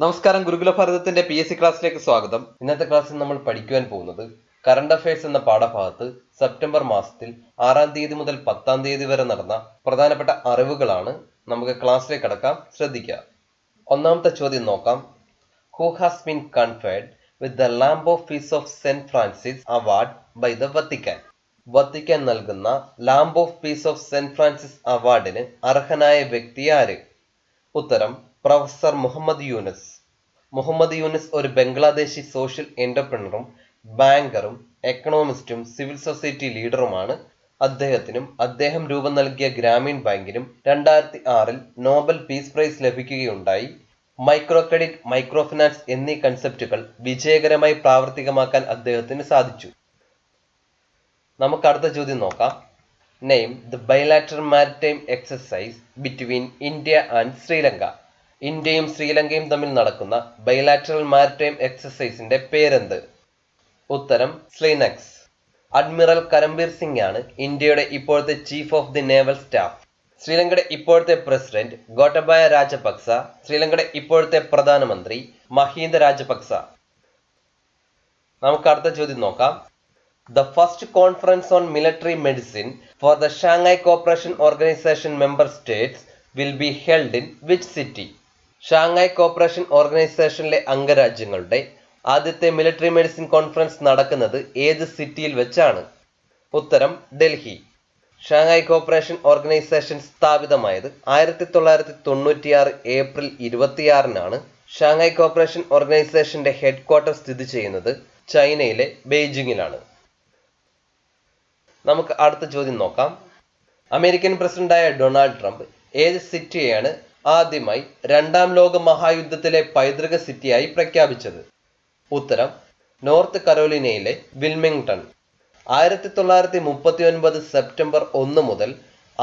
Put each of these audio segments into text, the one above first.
നമസ്കാരം, ഗുരുകുല ഭാരതത്തിന്റെ പി എസ് സി ക്ലാസ്സിലേക്ക് സ്വാഗതം. ഇന്നത്തെ ക്ലാസ്സിൽ നമ്മൾ പഠിക്കുവാൻ പോകുന്നത് കറണ്ട് അഫയേഴ്സ് എന്ന പാഠഭാഗത്ത് സെപ്റ്റംബർ മാസത്തിൽ 6-ാം തീയതി മുതൽ 10-ാം തീയതി വരെ നടന്ന പ്രധാനപ്പെട്ട അറിവുകളാണ്. നമുക്ക് ക്ലാസ്സിലേക്ക് കടക്കാം. ശ്രദ്ധിക്കുക. ഒന്നാമത്തെ ചോദ്യം നോക്കാം. Who has been conferred with the lamp of peace of saint Francis award by the Vatican? Vatican നൽകുന്ന lamp of peace of saint Francis അവാർഡിന് അർഹനായ വ്യക്തി ആര്? ഉത്തരം പ്രൊഫസർ മുഹമ്മദ് യൂനസ്. മുഹമ്മദ് യൂനസ് ഒരു ബംഗ്ലാദേശി സോഷ്യൽ എന്റർപ്രണറും ബാങ്കറും എക്കണോമിസ്റ്റും സിവിൽ സൊസൈറ്റി ലീഡറുമാണ്. അദ്ദേഹം രൂപം നൽകിയ ഗ്രാമീൺ ബാങ്കിനും 2006-ൽ നോബൽ പീസ് പ്രൈസ് ലഭിക്കുകയുണ്ടായി. മൈക്രോ ക്രെഡിറ്റ്, മൈക്രോ ഫിനാൻസ് എന്നീ കൺസെപ്റ്റുകൾ വിജയകരമായി പ്രാവർത്തികമാക്കാൻ അദ്ദേഹത്തിന് സാധിച്ചു. നമുക്ക് അടുത്ത ചോദ്യം നോക്കാം. Name the bilateral maritime exercise between India and Sri Lanka. ഇന്ത്യയും ശ്രീലങ്കയും തമ്മിൽ നടക്കുന്ന ബൈലാറ്ററൽ മാരിടൈം എക്സസൈസിന്റെ പേരെന്ത്? ഉത്തരം സ്ലിനക്സ്. അഡ്മിറൽ കരംബീർ സിംഗ് ആണ് ഇന്ത്യയുടെ ഇപ്പോഴത്തെ chief of the naval staff. ശ്രീലങ്കയുടെ ഇപ്പോഴത്തെ പ്രസിഡന്റ് ഗോട്ടബായ രാജപക്സ. ശ്രീലങ്കയുടെ ഇപ്പോഴത്തെ പ്രധാനമന്ത്രി മഹീന്ദ രാജപക്സ. നമുക്ക് അടുത്ത ചോദ്യം നോക്കാം. The first conference on military medicine for the Shanghai Cooperation Organization member states will be held in which city? Shanghai corporation ഓർഗനൈസേഷനിലെ അംഗരാജ്യങ്ങളുടെ ആദ്യത്തെ മിലിറ്ററി മെഡിസിൻ കോൺഫറൻസ് നടക്കുന്നത് ഏത് സിറ്റിയിൽ വെച്ചാണ്? ഉത്തരം ഡൽഹി. ഷാങ്ഹായ് കോപ്പറേഷൻ ഓർഗനൈസേഷൻ സ്ഥാപിതമായത് 1996 ഏപ്രിൽ 26-നാണ്. ഷാങ്ഹായ് കോപ്പറേഷൻ ഓർഗനൈസേഷന്റെ ഹെഡ് ക്വാർട്ടർ സ്ഥിതി ചെയ്യുന്നത് ചൈനയിലെ ബെയ്ജിങ്ങിലാണ്. നമുക്ക് അടുത്ത ചോദ്യം നോക്കാം. അമേരിക്കൻ പ്രസിഡന്റായ ഡൊണാൾഡ് ട്രംപ് ഏത് സിറ്റിയെയാണ് ആദ്യമായി 2-ാം ലോക മഹായുദ്ധത്തിലെ പൈതൃക സിറ്റിയായി പ്രഖ്യാപിച്ചത്? ഉത്തരം നോർത്ത് കരോലിനയിലെ വിൽമിംഗ്ടൺ. 1939 സെപ്റ്റംബർ 1 മുതൽ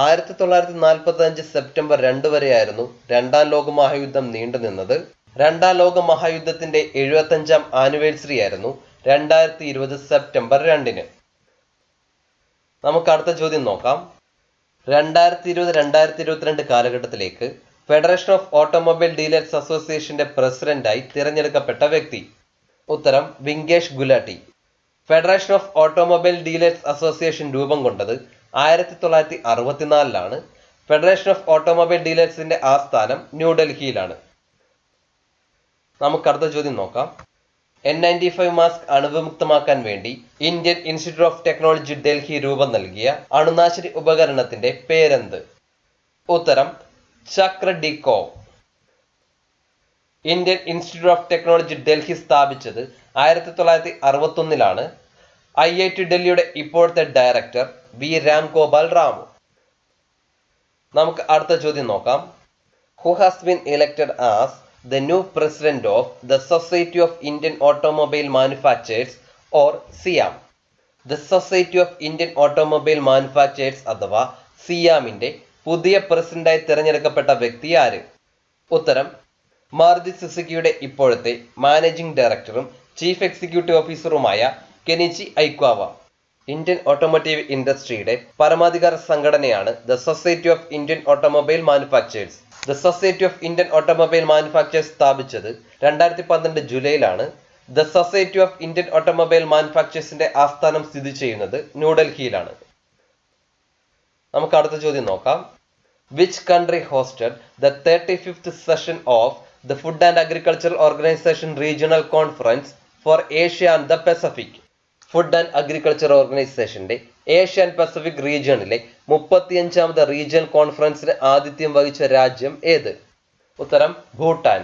1945 സെപ്റ്റംബർ 2 വരെയായിരുന്നു 2-ാം ലോക മഹായുദ്ധം നീണ്ടുനിന്നത്. 2-ാം ലോക മഹായുദ്ധത്തിന്റെ 75-ാം ആനിവേഴ്സറി ആയിരുന്നു 2020 സെപ്റ്റംബർ 2-ന്. നമുക്ക് അടുത്ത ചോദ്യം നോക്കാം. 2020-2022 കാലഘട്ടത്തിലേക്ക് ഫെഡറേഷൻ ഓഫ് ഓട്ടോമൊബൈൽ ഡീലേഴ്സ് അസോസിയേഷന്റെ പ്രസിഡന്റായി തിരഞ്ഞെടുക്കപ്പെട്ട വ്യക്തി? ഉത്തരം Vinkesh Gulati. Federation of automobile dealers association രൂപം കൊണ്ടത് 1964-ലാണ്. ഫെഡറേഷൻ ഓഫ് ഓട്ടോമൊബൈൽ ഡീലേഴ്സിന്റെ ആസ്ഥാനം ന്യൂഡൽഹിയിലാണ്. നമുക്ക് അടുത്ത ചോദ്യം നോക്കാം. N95 മാസ്ക് അണുവിമുക്തമാക്കാൻ വേണ്ടി Indian institute of technology Delhi രൂപം നൽകിയ അണുനാശിനി ഉപകരണത്തിന്റെ പേരെന്ത്? ഉത്തരം Chakr DeCoV. Indian institute of technology Delhi സ്ഥാപിച്ചത് 1961-ലാണ്. IIT ഡൽഹിയുടെ ഇപ്പോഴത്തെ ഡയറക്ടർ വി രാം ഗോപാൽ റാവു. നമുക്ക് അടുത്ത ചോദ്യം നോക്കാം. Who has been elected as the new president of the Society of Indian Automobile Manufacturers or SIAM? The Society of Indian Automobile Manufacturers അഥവാ സിയാമിന്റെ പുതിയ പ്രസിഡന്റായി തിരഞ്ഞെടുക്കപ്പെട്ട വ്യക്തി ആര്? ഉത്തരം മാരുതി സുസുക്കിയുടെ ഇപ്പോഴത്തെ മാനേജിംഗ് ഡയറക്ടറും ചീഫ് എക്സിക്യൂട്ടീവ് ഓഫീസറുമായ കെനിച്ചി ഐക്വാവ. ഇന്ത്യൻ ഓട്ടോമോട്ടീവ് ഇൻഡസ്ട്രിയുടെ പരമാധികാര സംഘടനയാണ് the society of Indian automobile manufacturers. The society of Indian automobile manufacturers സ്ഥാപിച്ചത് 2012 ജൂലൈയിലാണ്. The society of Indian automobile മാനുഫാക്ചേഴ്സിന്റെ ആസ്ഥാനം സ്ഥിതി ചെയ്യുന്നത് ന്യൂഡൽഹിയിലാണ്. നമുക്ക് അടുത്ത ചോദ്യം നോക്കാം. Which country hosted the 35th session of the food and agriculture organisation regional conference for Asia and the Pacific? Food and agriculture ഓർഗനൈസേഷന്റെ ഏഷ്യ ആൻഡ് പസഫിക് റീജിയണിലെ 35ാമത് റീജിയണൽ കോൺഫറൻസിന് ആതിഥ്യം വഹിച്ച രാജ്യം ഏത്? ഉത്തരം ഭൂട്ടാൻ.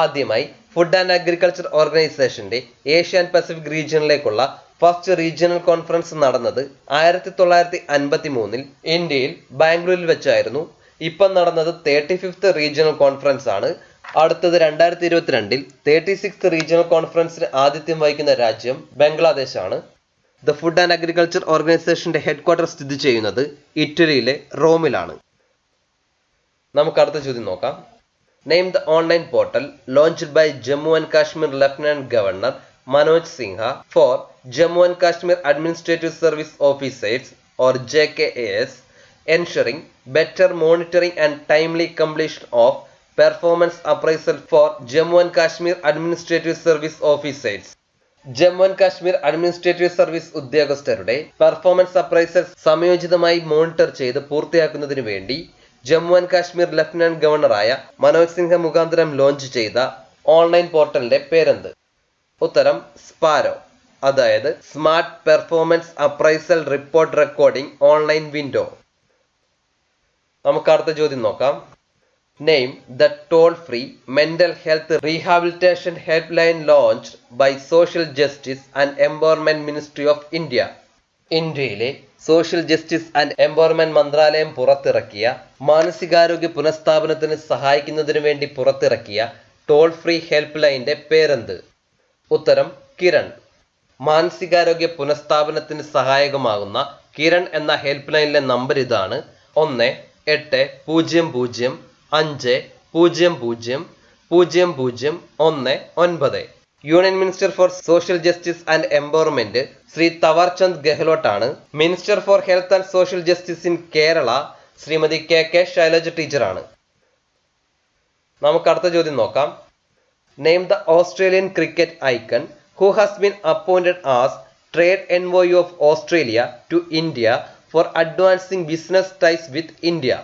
ആദ്യമായി ഫുഡ് ആൻഡ് അഗ്രികൾച്ചർ ഓർഗനൈസേഷന്റെ ഏഷ്യ ആൻഡ് പസഫിക് റീജിയണിലേക്കുള്ള ഫസ്റ്റ് റീജിയണൽ കോൺഫറൻസ് നടന്നത് 1953-ൽ ഇന്ത്യയിൽ ബാംഗ്ലൂരിൽ വെച്ചായിരുന്നു. ഇപ്പം നടന്നത് 35th റീജിയണൽ കോൺഫറൻസ് ആണ്. അടുത്തത് 2022-ൽ 36th റീജിയണൽ കോൺഫറൻസിന് ആതിഥ്യം വഹിക്കുന്ന രാജ്യം ബംഗ്ലാദേശ് ആണ്. ദ ഫുഡ് ആൻഡ് അഗ്രികൾച്ചർ ഓർഗനൈസേഷന്റെ ഹെഡ് ക്വാർട്ടർ സ്ഥിതി ചെയ്യുന്നത് ഇറ്റലിയിലെ റോമിലാണ്. നമുക്ക് അടുത്ത ചോദ്യം നോക്കാം. Name the online portal launched by Jammu and Kashmir lieutenant governor Manoj Sinha for Jammu and Kashmir administrative service officers or JKAS, ensuring better monitoring and timely completion of performance appraisal for Jammu and Kashmir administrative service officers. Jammu and Kashmir administrative service ഉദ്യോഗസ്ഥരുടെ performance appraisal സമയോചിതമായി monitor ചെയ്ത് പൂർത്തിയാക്കുന്നതിന് വേണ്ടി Jammu and Kashmir lieutenant ഗവർണറായ മനോജ് സിൻഹ മുഖാന്തരം launch ചെയ്ത online പോർട്ടലിന്റെ പേരെന്ത്? ഉത്തരം സ്പാരോ, അതായത് smart performance appraisal report recording online window. നമുക്ക് അടുത്ത ചോദ്യം നോക്കാം. Name the toll free mental health rehabilitation helpline launched by social justice and empowerment ministry of India. ഇന്ത്യയിലെ സോഷ്യൽ ജസ്റ്റിസ് ആൻഡ് എംപവർമെന്റ് മന്ത്രാലയം പുറത്തിറക്കിയ മാനസികാരോഗ്യ പുനഃസ്ഥാപനത്തിന് സഹായിക്കുന്നതിനു വേണ്ടി പുറത്തിറക്കിയ ടോൾ ഫ്രീ ഹെൽപ്പ് ലൈനിന്റെ പേരെന്ത്? ഉത്തരം കിരൺ. മാനസികാരോഗ്യ പുനഃസ്ഥാപനത്തിന് സഹായകമാകുന്ന കിരൺ എന്ന ഹെൽപ്പ് ലൈനിലെ നമ്പർ ഇതാണ്: 1-800-500-0019. Union minister for social justice and empowerment Shri Thawarchand ഗെഹ്ലോട്ടാണ്. Minister for health and social justice in Kerala Shrimati K Shailaja ടീച്ചറാണ്. നമുക്ക് അടുത്ത ചോദ്യം നോക്കാം. Name the Australian cricket icon who has been appointed as Trade Envoy of Australia to India for advancing business ties with India.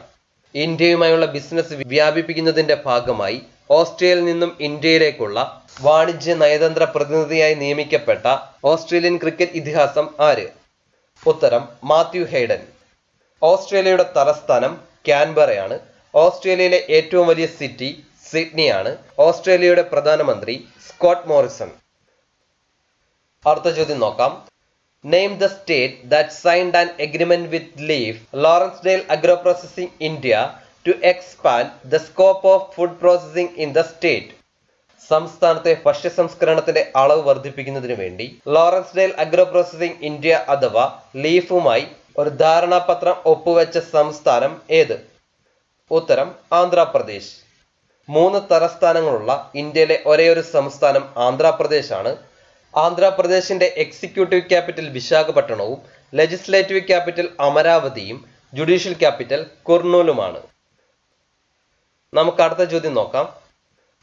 ഇന്ത്യയുമായുള്ള business വ്യാപിപ്പിക്കുന്നതിന്റെ ഭാഗമായി ഓസ്ട്രേലിയയിൽ നിന്നും ഇന്ത്യയിലേക്കുള്ള വാണിജ്യ നയതന്ത്ര പ്രതിനിധിയായി നിയമിക്കപ്പെട്ട ഓസ്ട്രേലിയൻ ക്രിക്കറ്റ് ഇതിഹാസം ആര്? ഉത്തരം മാത്യു ഹെയ്ഡൻ. ഓസ്ട്രേലിയയുടെ തലസ്ഥാനം കാൻബറയാണ്. ഓസ്ട്രേലിയയിലെ ഏറ്റവും വലിയ സിറ്റി സിഡ്നിയാണ്. ഓസ്ട്രേലിയയുടെ പ്രധാനമന്ത്രി സ്കോട്ട് മോറിസൺ. അടുത്ത ചോദ്യം നോക്കാം. Name the state that signed an agreement with Leaf Lawrencedale agro processing India to expand the scope of food processing in the state. സംസ്ഥാനത്തെ ഭക്ഷ്യ സംസ്കരണത്തിന്റെ അളവ് വർദ്ധിപ്പിക്കുന്നതിന് വേണ്ടി ലോറൻസ്ഡെയിൽ അഗ്രോ പ്രോസസിംഗ് ഇന്ത്യ അഥവാ ലീഫുമായി ഒരു ധാരണാപത്രം ഒപ്പുവെച്ച സംസ്ഥാനം ഏത്? ഉത്തരം ആന്ധ്രാപ്രദേശ്. 3 തലസ്ഥാനങ്ങളുള്ള ഇന്ത്യയിലെ ഒരേയൊരു സംസ്ഥാനം ആന്ധ്രാപ്രദേശാണ്. ആന്ധ്രാപ്രദേശിന്റെ എക്സിക്യൂട്ടീവ് ക്യാപിറ്റൽ വിശാഖപട്ടണവും ലെജിസ്ലേറ്റീവ് ക്യാപിറ്റൽ അമരാവതിയും ജുഡീഷ്യൽ ക്യാപിറ്റൽ കുർണൂലുമാണ്. നമുക്ക് അടുത്ത ചോദ്യം നോക്കാം.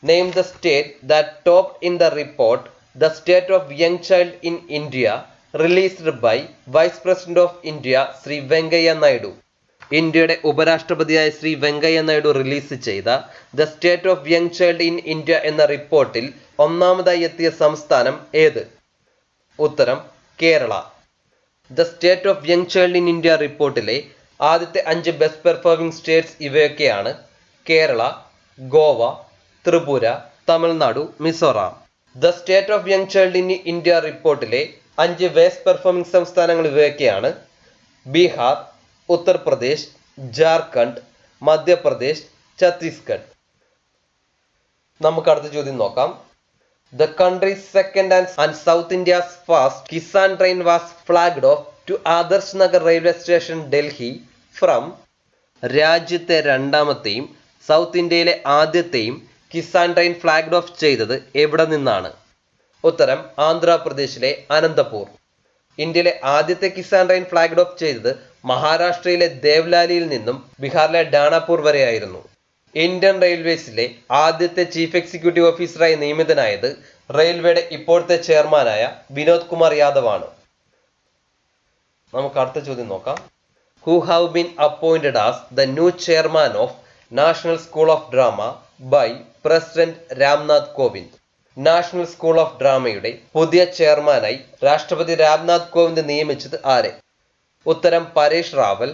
Name the state that topped in the report the state of young child in India released by vice president of India Shri Venkaiah Naidu. ഇന്ത്യയുടെ ഉപരാഷ്ട്രപതിയായ ശ്രീ വെങ്കയ്യ നായിഡു റിലീസ് ചെയ്ത the state of young child in India എന്ന റിപ്പോർട്ടിൽ ഒന്നാമതായി എത്തിയ സംസ്ഥാനം ഏത്? ഉത്തരം Kerala. The state of young child in India റിപ്പോർട്ടിലെ ആദ്യത്തെ 5 ബെസ്റ്റ് പെർഫോമിംഗ് സ്റ്റേറ്റ്സ് ഇവയൊക്കെയാണ്: Kerala, Goa, Tripura, Tamil Nadu, Mizoram. The state of young child in India റിപ്പോർട്ടിലെ 5 ബെസ്റ്റ് പെർഫോമിംഗ് സംസ്ഥാനങ്ങൾ ഇവയൊക്കെയാണ്: ബീഹാർ, ഉത്തർപ്രദേശ്, ജാർഖണ്ഡ്, മധ്യപ്രദേശ്, ഛത്തീസ്ഗഡ്. നമുക്ക് അടുത്ത ചോദ്യം നോക്കാം. The country's second and South India's first Kisan train was flagged off to Adarsh Nagar railway station, Delhi from. രാജ്യത്തെ രണ്ടാമത്തെയും സൗത്ത് ഇന്ത്യയിലെ ആദ്യത്തെയും കിസാൻ ട്രെയിൻ ഫ്ലാഗ്ഡ് ഓഫ് ചെയ്തത് എവിടെ നിന്നാണ്? ഉത്തരം ആന്ധ്രാപ്രദേശിലെ അനന്തപൂർ. ഇന്ത്യയിലെ ആദ്യത്തെ കിസാൻ ട്രെയിൻ ഫ്ലാഗ്ഡ് ഓഫ് ചെയ്തത് മഹാരാഷ്ട്രയിലെ ദേവ്ലാലിയിൽ നിന്നും ബീഹാറിലെ ഡാനാപൂർ വരെയായിരുന്നു. ഇന്ത്യൻ റെയിൽവേസിലെ ആദ്യത്തെ ചീഫ് എക്സിക്യൂട്ടീവ് ഓഫീസറായി നിയമിതനായത് റെയിൽവേയുടെ ഇപ്പോഴത്തെ ചെയർമാനായ വിനോദ് കുമാർ യാദവ് ആണ്. നമുക്ക് അടുത്ത ചോദ്യം നോക്കാം. Who have been appointed as the new chairman of national school of drama by president Ramnath Kovind. National school of ഡ്രാമയുടെ പുതിയ ചെയർമാനായി രാഷ്ട്രപതി രാംനാഥ് കോവിന്ദ് നിയമിച്ചത് ആരെ? ഉത്തരം Paresh Rawal.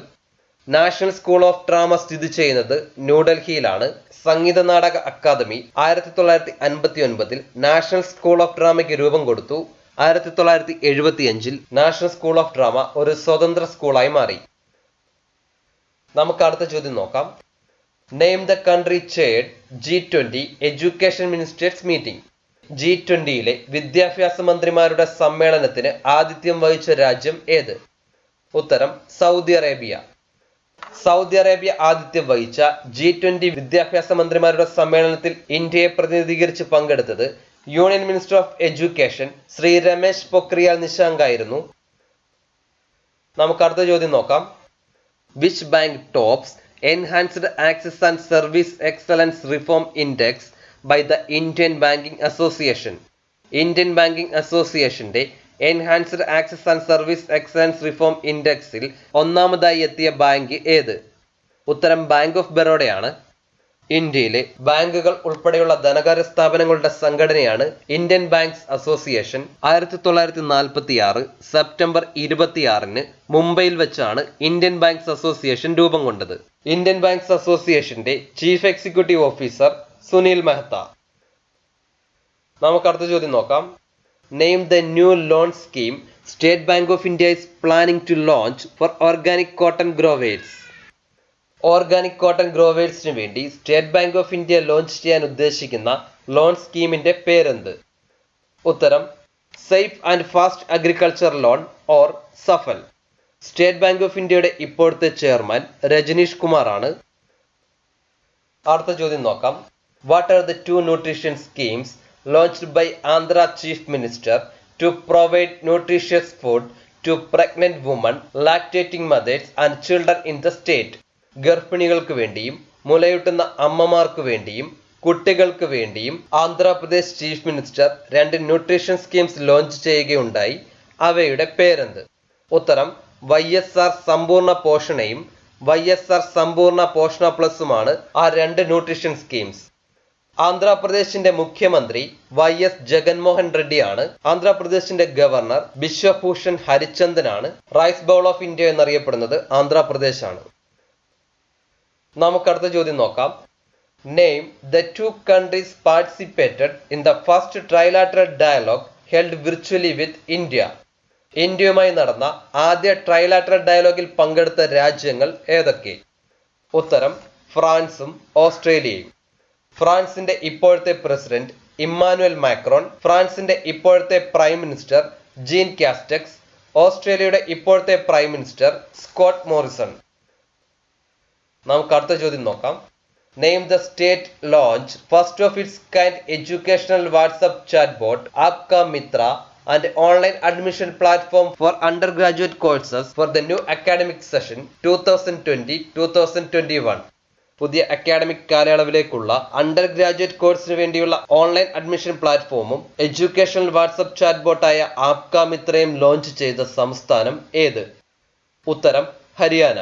National school of drama സ്ഥിതി ചെയ്യുന്നത് ന്യൂഡൽഹിയിലാണ്. Sangeet Natak Akademi 1959 national school of ഡ്രാമയ്ക്ക് രൂപം കൊടുത്തു. 1975 നാഷണൽ സ്കൂൾ ഓഫ് ഡ്രാമ ഒരു സ്വതന്ത്ര സ്കൂളായി മാറി. നമുക്ക് അടുത്ത ചോദ്യം നോക്കാം. Name the country chaired G20 education ministers meeting. G20യിലെ വിദ്യാഭ്യാസ മന്ത്രിമാരുടെ സമ്മേളനത്തിന് ആതിഥ്യം വഹിച്ച രാജ്യം ഏത്? ഉത്തരം സൗദി അറേബ്യ. സൗദി അറേബ്യ ആതിഥ്യം വഹിച്ച G20 വിദ്യാഭ്യാസ മന്ത്രിമാരുടെ സമ്മേളനത്തിൽ ഇന്ത്യയെ പ്രതിനിധീകരിച്ച് പങ്കെടുത്തത് union minister of education Shri Ramesh Pokhriyal Nishank ആയിരുന്നു. നമുക്ക് അടുത്ത ചോദ്യം നോക്കാം. Which bank tops enhanced access and service excellence reform index by the Indian banking association. Indian banking അസോസിയേഷന്റെ enhanced access and service excellence reform ഇൻഡെക്സിൽ ഒന്നാമതായി എത്തിയ ബാങ്ക് ഏത്? ഉത്തരം ബാങ്ക് ഓഫ് ബറോഡയാണ്. ഇന്ത്യയിലെ ബാങ്കുകൾ ഉൾപ്പെടെയുള്ള ധനകാര്യ സ്ഥാപനങ്ങളുടെ സംഘടനയാണ് ഇന്ത്യൻ ബാങ്ക്സ് അസോസിയേഷൻ. 1946 സെപ്റ്റംബർ 26 മുംബൈയിൽ വെച്ചാണ് ഇന്ത്യൻ ബാങ്ക്സ് അസോസിയേഷൻ രൂപം കൊണ്ടത്. ഇന്ത്യൻ ബാങ്ക്സ് അസോസിയേഷന്റെ chief executive officer Sunil Mehta. നമുക്ക് അടുത്ത ചോദ്യം നോക്കാം. Name the new loan scheme state bank of India is planning to launch for organic cotton growers. Organic cotton ഗ്രോവേഴ്സിന് വേണ്ടി state bank of India launch ചെയ്യാൻ ഉദ്ദേശിക്കുന്ന ലോൺ സ്കീമിന്റെ പേരെന്ത്? ഉത്തരം safe and fast agriculture loan or Safal. State bank of ഇന്ത്യയുടെ ഇപ്പോഴത്തെ chairman Rajnish Kumar ആണ്. അടുത്ത ചോദ്യം നോക്കാം. What are the 2 nutrition schemes launched by Andhra Chief Minister to provide nutritious food to pregnant women, lactating mothers and children in the state? ഗർഭിണികൾക്ക് വേണ്ടിയും മുലയൂട്ടുന്ന അമ്മമാർക്ക് വേണ്ടിയും കുട്ടികൾക്ക് വേണ്ടിയും Andhra Pradesh chief minister 2 nutrition schemes launch ചെയ്യുകയുണ്ടായി. അവയുടെ പേരെന്ത്? ഉത്തരം YSR സമ്പൂർണ്ണ പോഷണയും YSR സമ്പൂർണ്ണ പോഷണ പ്ലസുമാണ് ആ 2 ന്യൂട്രീഷൻ സ്കീംസ്. ആന്ധ്രാപ്രദേശിന്റെ മുഖ്യമന്ത്രി YS ജഗൻമോഹൻ റെഡ്ഡിയാണ്. ആന്ധ്രാപ്രദേശിന്റെ ഗവർണർ ബിശ്വഭൂഷൺ ഹരിചന്ദനാണ്. റൈസ് ബൗൾ ഓഫ് ഇന്ത്യ എന്നറിയപ്പെടുന്നത് ആന്ധ്രാപ്രദേശാണ്. നമുക്കടുത്ത ചോദ്യം നോക്കാം. Name the 2 countries participated in the first trilateral dialogue held virtually with India. ഇന്ത്യയുമായി നടന്ന ആദ്യ ട്രൈലാറ്ററൽ ഡയലോഗിൽ പങ്കെടുത്ത രാജ്യങ്ങൾ ഏതൊക്കെ? ഉത്തരം ഫ്രാൻസും ഓസ്ട്രേലിയയും. ഫ്രാൻസിന്റെ ഇപ്പോഴത്തെ പ്രസിഡന്റ് ഇമ്മാനുവൽ മാക്രോൺ, ഫ്രാൻസിന്റെ ഇപ്പോഴത്തെ പ്രൈം മിനിസ്റ്റർ ജീൻ കാസ്റ്റക്സ്, ഓസ്ട്രേലിയയുടെ ഇപ്പോഴത്തെ പ്രൈം മിനിസ്റ്റർ സ്കോട്ട് മോറിസൺ. നമുക്ക് അടുത്ത ചോദ്യം നോക്കാം. Name the state launch first of its kind educational WhatsApp chat bot Aapka Mitra and online admission platform for undergraduate courses for the new academic session 2020-2021. പുതിയ academic കാലയളവിലേക്കുള്ള undergraduate കോഴ്സിന് വേണ്ടിയുള്ള online admission പ്ലാറ്റ്ഫോമും educational WhatsApp chat ബോട്ടായ ആപ്ക മിത്രയും launch ചെയ്ത സംസ്ഥാനം ഏത്? ഉത്തരം ഹരിയാന.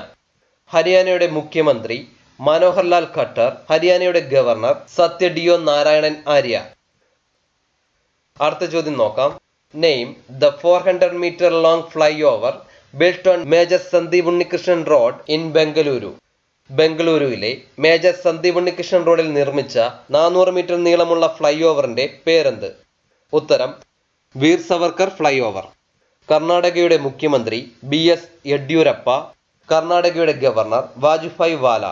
ഹരിയാനയുടെ മുഖ്യമന്ത്രി മനോഹർ ലാൽ ഖട്ടർ, ഹരിയാനയുടെ ഗവർണർ സത്യഡിയോ നാരായണൻ ആര്യ. അടുത്ത ചോദ്യം നോക്കാം. Name the 400 meter long fly over built on major Sandeep Unnikrishnan road in Bengaluru. ബംഗളൂരുവിലെ മേജർ സന്ദീപ് ഉണ്ണികൃഷ്ണൻ റോഡിൽ നിർമ്മിച്ച 400 മീറ്റർ നീളമുള്ള ഫ്ലൈ ഓവറിന്റെ പേരെന്ത്? ഉത്തരം വീർ സവർക്കർ ഫ്ലൈ ഓവർ. കർണാടകയുടെ മുഖ്യമന്ത്രി BS യെഡ്യൂരപ്പ, കർണാടകയുടെ ഗവർണർ വാജുഭായ് വാല.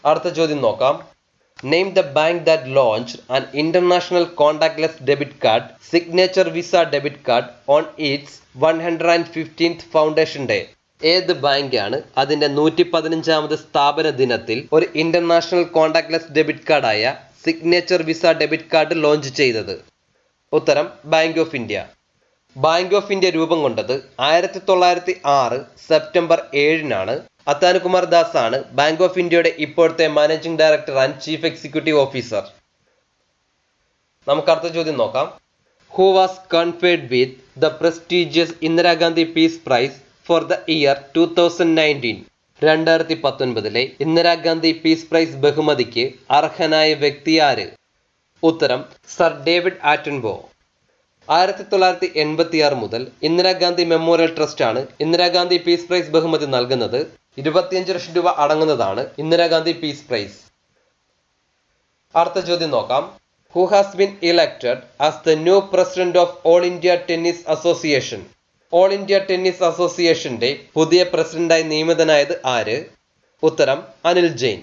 അടുത്ത ചോദ്യം നോക്കാം. Name the bank that launched an international contactless debit card signature Visa debit card on its 115th foundation day. ഏത് ബാങ്കാണ് അതിന്റെ 115ാമത് സ്ഥാപന ദിനത്തിൽ ഒരു ഇന്റർനാഷണൽ കോണ്ടാക്ട്ലെസ് ഡെബിറ്റ് കാർഡായ signature Visa debit card launch ചെയ്തത്? ഉത്തരം bank of India. Bank of India രൂപം കൊണ്ടത് 1906 സെപ്റ്റംബർ 7 അത്താനുകുമാർ ദാസ് ആണ് ബാങ്ക് ഓഫ് ഇന്ത്യയുടെ ഇപ്പോഴത്തെ managing director and chief executive officer. നമുക്ക് അടുത്ത ചോദ്യം നോക്കാം. Who was conferred with the prestigious Indira Gandhi peace prize for the year 2019? 2019 Indira Gandhi peace prize ബഹുമതിക്ക് അർഹനായ വ്യക്തി ആര്? ഉത്തരം സർ ഡേവിഡ് ആറ്റൻബോ. 1986 മുതൽ ഇന്ദിരാഗാന്ധി മെമ്മോറിയൽ ട്രസ്റ്റ് ആണ് ഇന്ദിരാഗാന്ധി പീസ് പ്രൈസ് ബഹുമതി നൽകുന്നത്. 25 ലക്ഷം രൂപ അടങ്ങുന്നതാണ് ഇന്ദിരാഗാന്ധി പീസ് പ്രൈസ്. അടുത്ത ചോദ്യം നോക്കാം. Who has been elected as the new president of all India tennis association? All India tennis അസോസിയേഷന്റെ പുതിയ പ്രസിഡന്റായി നിയമിതനായത് ആര്? ഉത്തരം Anil Jain.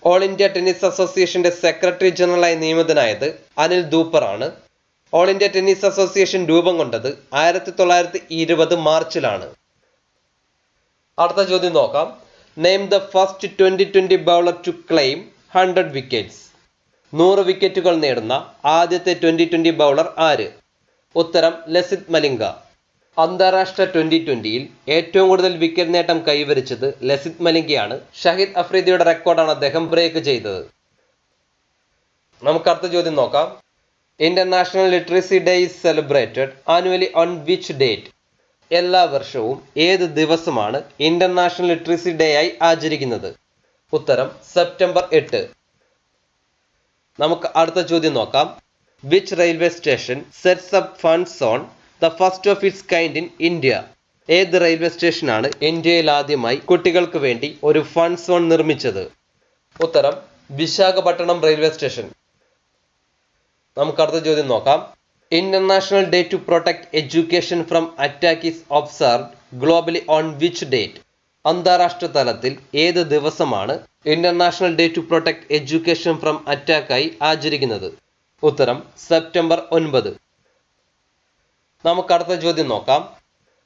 All India tennis അസോസിയേഷന്റെ സെക്രട്ടറി ജനറലായി നിയമിതനായത് അനിൽ ധൂപ്പർ ആണ്. ഓൾ ഇന്ത്യ ടെന്നീസ് അസോസിയേഷൻ രൂപം കൊണ്ടത് 1920 മാർച്ചിലാണ്. അടുത്ത ചോദ്യം നോക്കാം. Name the first 2020 bowler to claim 100 wickets. 100 വിക്കറ്റുകൾ നേടുന്ന ആദ്യത്തെ 2020 ബൗളർ ആര്? ഉത്തരം ലസിത് മലിംഗ. അന്താരാഷ്ട്ര ട്വന്റിയിൽ ഏറ്റവും കൂടുതൽ വിക്കറ്റ് നേട്ടം കൈവരിച്ചത് ലസിത് മലിംഗയാണ്. ഷഹീദ് അഫ്രീദിയുടെ റെക്കോർഡാണ് അദ്ദേഹം ബ്രേക്ക് ചെയ്തത്. നമുക്ക് അടുത്ത ചോദ്യം നോക്കാം. International literacy day is celebrated annually on which date? എല്ലാ വർഷവും ഏത് ദിവസമാണ് ഇന്റർനാഷണൽ ലിറ്ററസി ഡേ ആയി ആചരിക്കുന്നത്? ഉത്തരം സെപ്റ്റംബർ 8. നമുക്ക് അടുത്ത ചോദ്യം നോക്കാം. Which railway station sets up fun zone, the first of its kind in India? ഏത് റെയിൽവേ സ്റ്റേഷനാണ് ഇന്ത്യയിൽ ആദ്യമായി കുട്ടികൾക്ക് വേണ്ടി ഒരു ഫൺ സോൺ നിർമ്മിച്ചത്? ഉത്തരം വിശാഖപട്ടണം റെയിൽവേ സ്റ്റേഷൻ. നമുക്ക് അടുത്ത ചോദ്യം നോക്കാം. International day to protect education from attack is observed globally on which date? അന്താരാഷ്ട്ര തലത്തിൽ ഏത് ദിവസമാണ് international day to protect education from അറ്റാക്കായി ആചരിക്കുന്നത്? ഉത്തരം സെപ്റ്റംബർ 9. നമുക്ക് അടുത്ത ചോദ്യം നോക്കാം.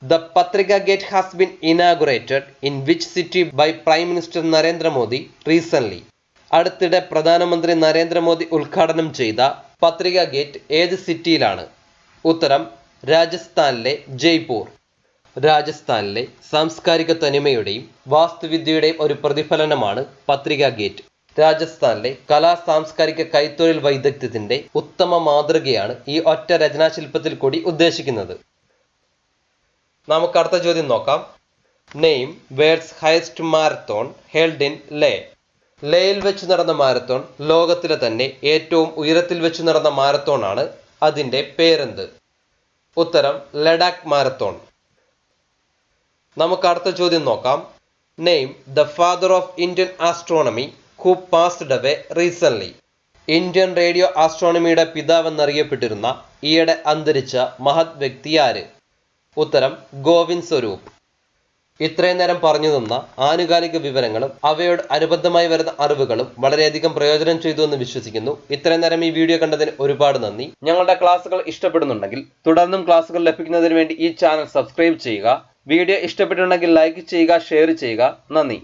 The Patrika gate has been inaugurated in which city by prime minister Narendra Modi recent? അടുത്തിടെ പ്രധാനമന്ത്രി നരേന്ദ്രമോദി ഉദ്ഘാടനം ചെയ്ത പത്രിക ഗേറ്റ് ഏത് സിറ്റിയിലാണ്? ഉത്തരം രാജസ്ഥാനിലെ ജയ്പൂർ. രാജസ്ഥാനിലെ സാംസ്കാരിക തനിമയുടെയും വാസ്തുവിദ്യയുടെയും ഒരു പ്രതിഫലനമാണ് പത്രിക ഗേറ്റ്. രാജസ്ഥാനിലെ കലാ സാംസ്കാരിക കൈത്തൊഴിൽ വൈദഗ്ധ്യത്തിന്റെ ഉത്തമ മാതൃകയാണ് ഈ ഒറ്റ രചനാശില്പത്തിൽ കൂടി ഉദ്ദേശിക്കുന്നത്. നമുക്ക് അടുത്ത ചോദ്യം നോക്കാം. Name world's highest marathon held in Leh? ലേയിൽ വെച്ച് നടന്ന മാരത്തോൺ ലോകത്തിലെ തന്നെ ഏറ്റവും ഉയരത്തിൽ വെച്ച് നടന്ന മാരത്തോൺ ആണ്. അതിന്റെ പേരെന്ത്? ഉത്തരം ലഡാക്ക് മാരത്തോൺ. നമുക്ക് അടുത്ത ചോദ്യം നോക്കാം. Name the father of Indian astronomy who passed away recent? Indian radio ആസ്ട്രോണമിയുടെ പിതാവെന്നറിയപ്പെട്ടിരുന്ന ഈയിടെ അന്തരിച്ച മഹത് വ്യക്തി ആര്? ഉത്തരം ഗോവിന്ദ് സ്വരൂപ്. ഇത്രയും നേരം പറഞ്ഞു തന്ന ആനുകാലിക വിവരങ്ങളും അവയോട് അനുബന്ധമായി വരുന്ന അറിവുകളും വളരെയധികം പ്രയോജനം ചെയ്തു എന്ന് വിശ്വസിക്കുന്നു. ഇത്രയും നേരം ഈ വീഡിയോ കണ്ടതിന് ഒരുപാട് നന്ദി. ഞങ്ങളുടെ ക്ലാസ്സുകൾ ഇഷ്ടപ്പെടുന്നുണ്ടെങ്കിൽ തുടർന്നും ക്ലാസ്സുകൾ ലഭിക്കുന്നതിന് വേണ്ടി ഈ ചാനൽ സബ്സ്ക്രൈബ് ചെയ്യുക. വീഡിയോ ഇഷ്ടപ്പെട്ടിട്ടുണ്ടെങ്കിൽ ലൈക്ക് ചെയ്യുക, ഷെയർ ചെയ്യുക. നന്ദി.